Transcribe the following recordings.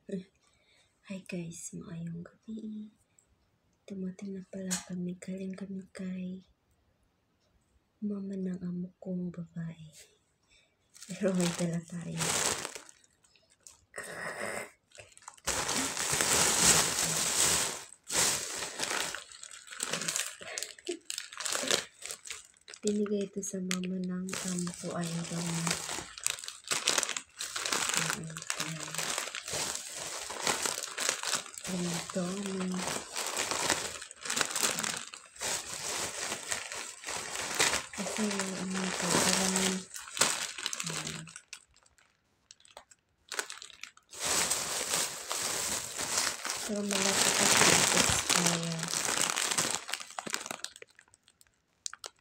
Hi guys, maayong gabi. Dumating na pala kami, galing kami kay mama ng amo kong babae. Pero may dala tayo. Binigay ito sa mama ng amo ko, ayaw daw niya. Ito, kasi ano ito, parang so malapit ako expire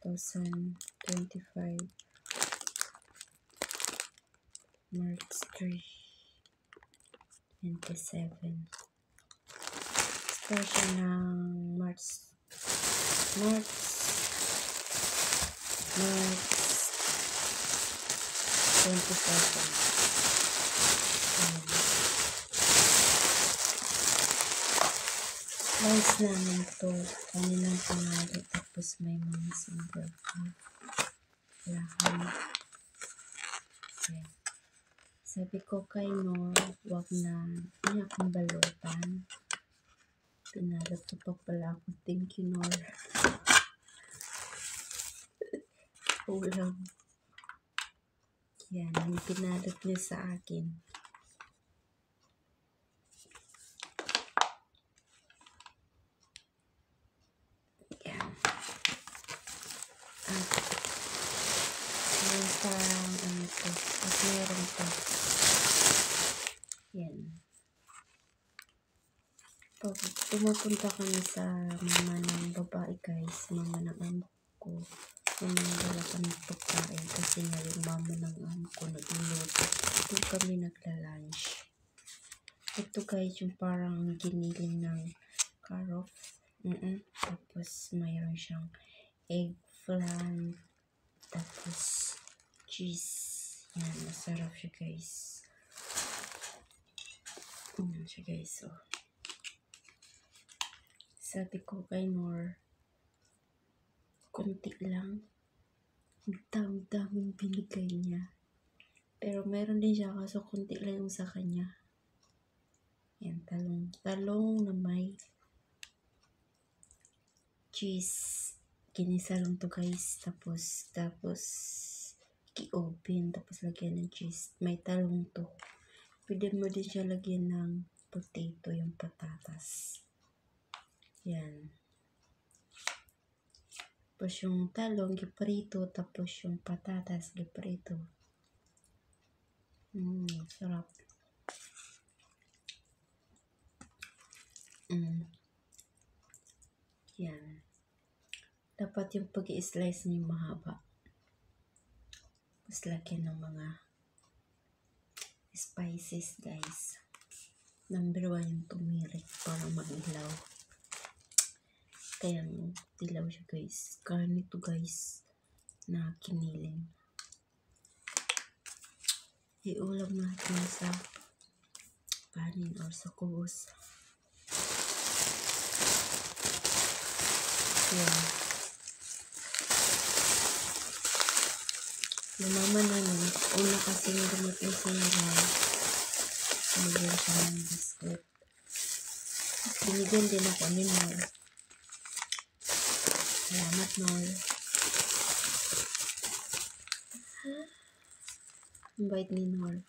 2025 March 3, 27. Expire ng March 27. Lines namin to kanilang pangalit, tapos may mga symbol pa. Lahat. Okay. Sabi ko kay Nor, wag na niya akong balutan. Pinalot ko pa pala ako. Thank you, Nor. Ulam. Yan, yung pinalot niya sa akin. Yan. At may parang ano to. At meron to. Yan. Pag pumupunta kami sa mama ng babae guys, mama ng amo ko, dala kami pagkain kasi nga yung mama ng amo ko nagluluto. Doon kami nagla-lunch. Ito guys, yung parang giniling ng carrot. Tapos mayroon siyang eggplant, tapos cheese. Yan, masarap siya guys. Yan siya guys, oh. Sabi ko kay Nor, konti lang. Ang daming binigay niya. Pero meron din siya, kaso konti lang yung sa kanya. Yan, talong na may cheese. Kinisa lang to guys. Tapos i-open. Tapos lagyan ng cheese. May talong to. Pwede mo din siya lagyan ng potato, yung patatas. Yan. Tapos yung talong, giprito. Tapos yung patatas, giprito. Sarap. Yan. Dapat yung pag-i-slice niyo mahaba. Tapos lagyan ng mga spices guys. Number 1 yung turmeric para mag-ilaw. Kaya dilaw siya guys. Karne to guys na kiniling. Iulam natin sa kanin or sa kubos. Yan. Lumaman namin. Una kasi dumating sa naman. Binigyan siya ng biscuit. Binigyan din ako ni Nor. Salamat, Nor. Ang bait ni Nor.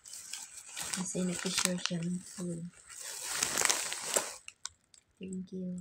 Kasi nag-share siya ng food. Thank you.